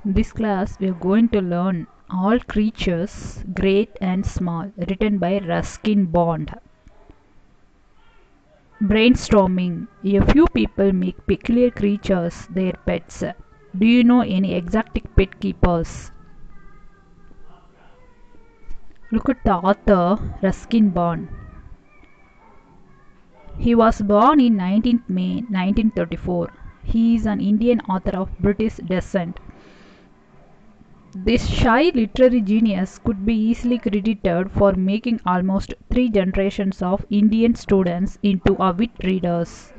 This class we are going to learn All Creatures, Great and Small, written by Ruskin Bond. Brainstorming. A few people make peculiar creatures their pets. Do you know any exotic pet keepers? Look at the author Ruskin Bond. He was born in 19th May 1934. He is an Indian author of British descent. This shy literary genius could be easily credited for making almost three generations of Indian students into avid readers.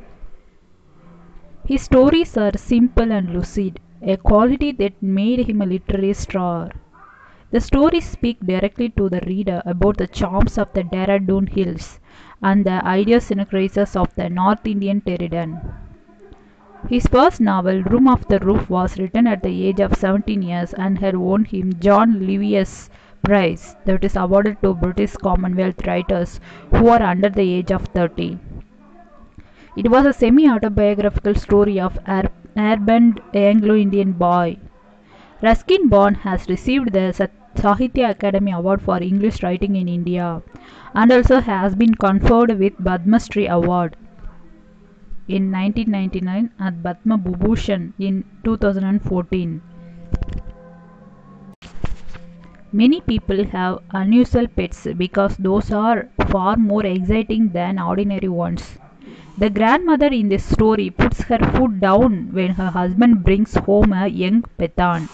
His stories are simple and lucid, a quality that made him a literary star. The stories speak directly to the reader about the charms of the Dehradun Hills and the idiosyncrasies of the North Indian terrain. His first novel, Room of the Roof, was written at the age of 17 years and had won him John Livius Prize, that is awarded to British Commonwealth writers who are under the age of 30. It was a semi-autobiographical story of urban Anglo-Indian boy. Ruskin Bond has received the Sahitya Academy Award for English Writing in India and also has been conferred with Padma Shri Award in 1999 and Padma Bhushan in 2014. Many people have unusual pets because those are far more exciting than ordinary ones. The grandmother in this story puts her foot down when her husband brings home a young petan.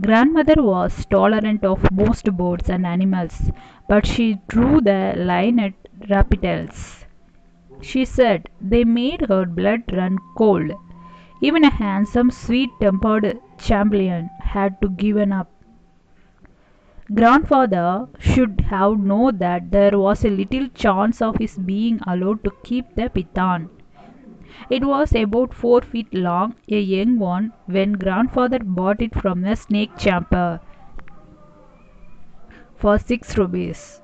Grandmother was tolerant of most birds and animals, but she drew the line at reptiles. She said they made her blood run cold. Even a handsome, sweet-tempered chameleon had to give up. Grandfather should have known that there was a little chance of his being allowed to keep the pitan. It was about 4 feet long, a young one, when grandfather bought it from a snake champer for 6 rupees,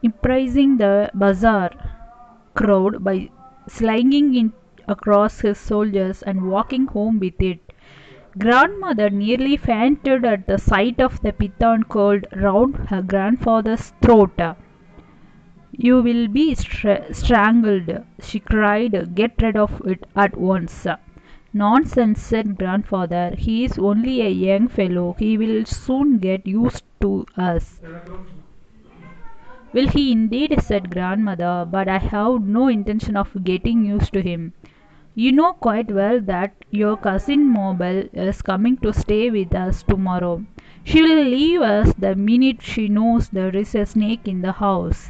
impressing the bazaar crowd by slinging it across his shoulders and walking home with it. Grandmother nearly fainted at the sight of the pitan curled round her grandfather's throat. "You will be strangled," she cried. "Get rid of it at once." "Nonsense," said grandfather. "He is only a young fellow. He will soon get used to us." "Will he indeed?" said grandmother. "But I have no intention of getting used to him. You know quite well that your cousin Mabel is coming to stay with us tomorrow. She will leave us the minute she knows there is a snake in the house."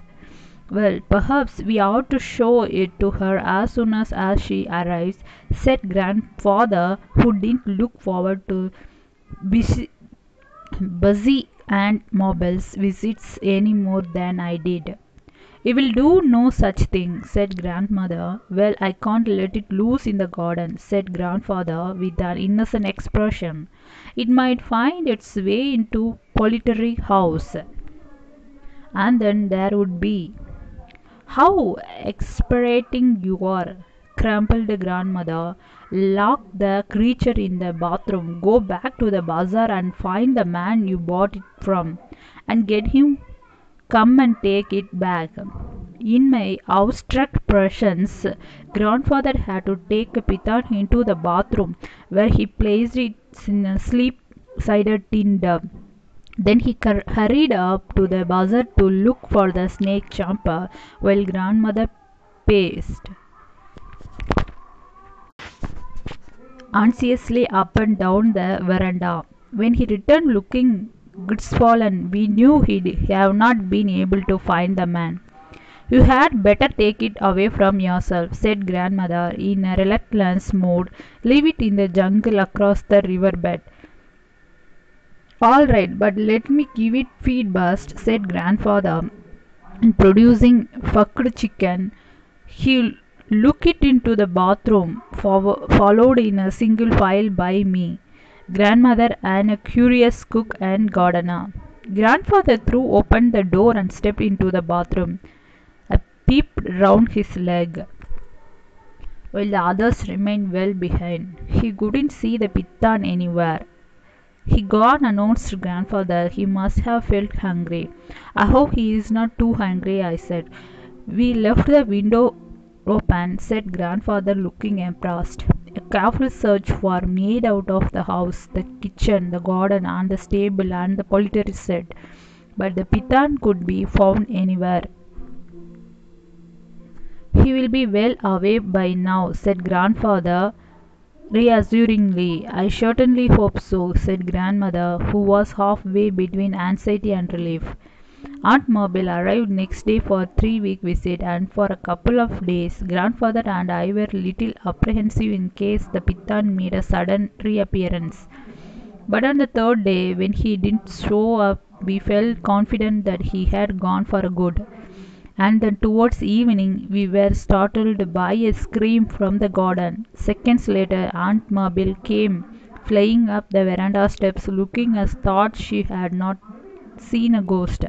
"Well, perhaps we ought to show it to her as soon as she arrives," said grandfather, who didn't look forward to Buzzy and Mabel's visits any more than I did. "We will do no such thing," said grandmother. "Well, I can't let it loose in the garden," said grandfather with an innocent expression. "It might find its way into Poultry House, and then there would be—" "How exasperating you are!" crumpled grandmother. "Lock the creature in the bathroom, go back to the bazaar and find the man you bought it from, and get him come and take it back." In my awestruck presence, grandfather had to take Pitan into the bathroom, where he placed it in a sleep-sided tin tub. Then he hurried up to the bazaar to look for the snake champer, while grandmother paced anxiously up and down the veranda. When he returned looking crestfallen, we knew he'd have not been able to find the man. "You had better take it away from yourself," said grandmother in a reluctant mood. "Leave it in the jungle across the river bed." "All right, but let me give it feed first," said grandfather, and producing fucked chicken, he looked it into the bathroom, followed in a single file by me, grandmother, and a curious cook and gardener. Grandfather threw open the door and stepped into the bathroom. I peeped round his leg. while the others remained well behind. He couldn't see the Pithan anywhere. He gone, announced grandfather. He must have felt hungry. I hope he is not too hungry, I said. We left the window open, said grandfather, looking impressed. A careful search was made out of the house, the kitchen, the garden, and the stable and the poultry shed, but the Pithan could be found anywhere. He will be well away by now, said grandfather reassuringly. I certainly hope so, said grandmother, who was halfway between anxiety and relief. Aunt Mabel arrived next day for a 3-week visit, and for a couple of days grandfather and I were little apprehensive in case the Pithan made a sudden reappearance. But on the third day, when he didn't show up, we felt confident that he had gone for good. And then towards evening we were startled by a scream from the garden. Seconds later Aunt Mabel came flying up the veranda steps, looking as though she had not seen a ghost.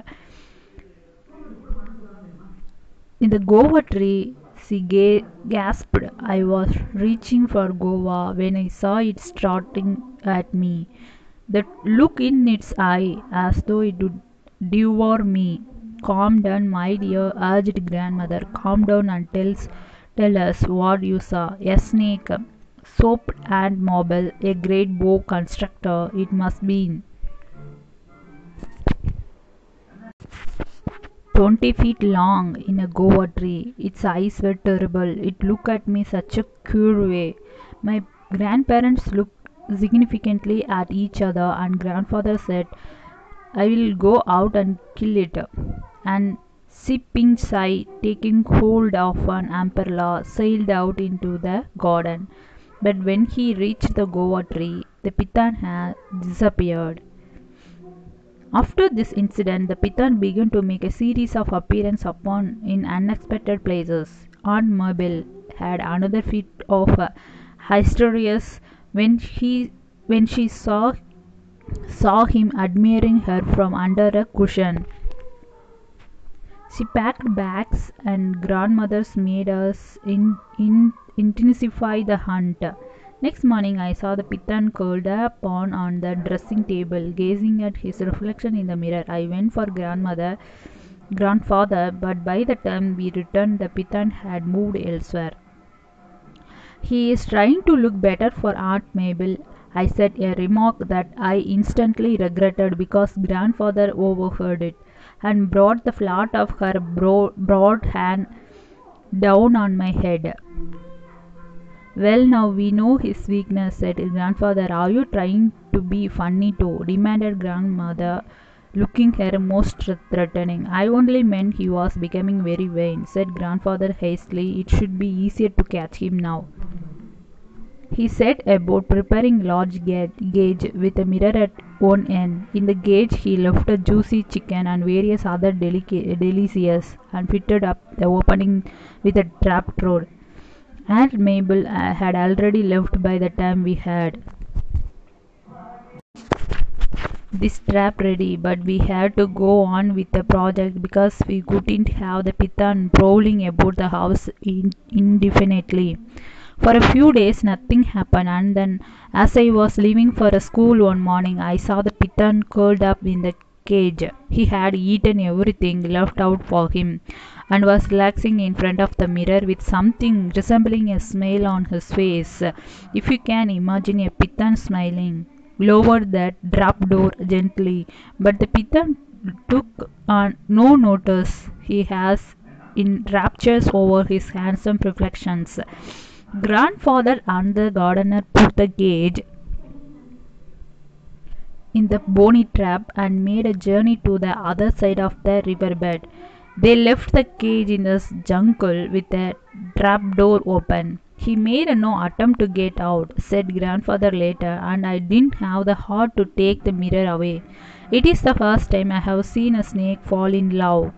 In the guava tree, she gasped. I was reaching for guava when I saw it starting at me. The look in its eye, as though it would devour me. Calm down, my dear, urged grandmother. Calm down and tell us what you saw. A snake, soaped Aunt Mabel, a great boa constrictor, it must be. 20 feet long in a guava tree. Its eyes were terrible. It looked at me such a queer way. My grandparents looked significantly at each other, and grandfather said, I will go out and kill it. And sipping sigh, taking hold of an umbrella, sailed out into the garden. But when he reached the guava tree, the Pithan had disappeared. After this incident, the Pithan began to make a series of appearances upon in unexpected places. Aunt Mabel had another fit of hysteria when she saw him admiring her from under a cushion. She packed bags, and grandmothers made us intensify the hunt. Next morning I saw the Pithan curled up on the dressing table, gazing at his reflection in the mirror. I went for grandfather, but by the time we returned, the Pithan had moved elsewhere. He is trying to look better for Aunt Mabel, I said, a remark that I instantly regretted because grandfather overheard it, and brought the flat of her broad hand down on my head. Well, now we know his weakness, said grandfather. Are you trying to be funny too? Demanded grandmother, looking her most threatening. I only meant he was becoming very vain, said grandfather hastily. It should be easier to catch him now. He set about preparing large gauge with a mirror at one end. In the gauge he left a juicy chicken and various other delicacies, and fitted up the opening with a trapdoor. Aunt Mabel had already left by the time we had this trap ready, but we had to go on with the project because we couldn't have the Pithan prowling about the house indefinitely. For a few days nothing happened, and then as I was leaving for a school one morning, I saw the Pithan curled up in the cage. He had eaten everything left out for him, and was relaxing in front of the mirror with something resembling a smile on his face. If you can imagine a Pithan smiling, lowered that trapdoor gently, but the Pithan took no notice. He has in raptures over his handsome reflections. Grandfather and the gardener put the cage in the bony trap and made a journey to the other side of the riverbed. They left the cage in the jungle with the trapdoor open. He made no attempt to get out, said grandfather later, and I didn't have the heart to take the mirror away. It is the first time I have seen a snake fall in love.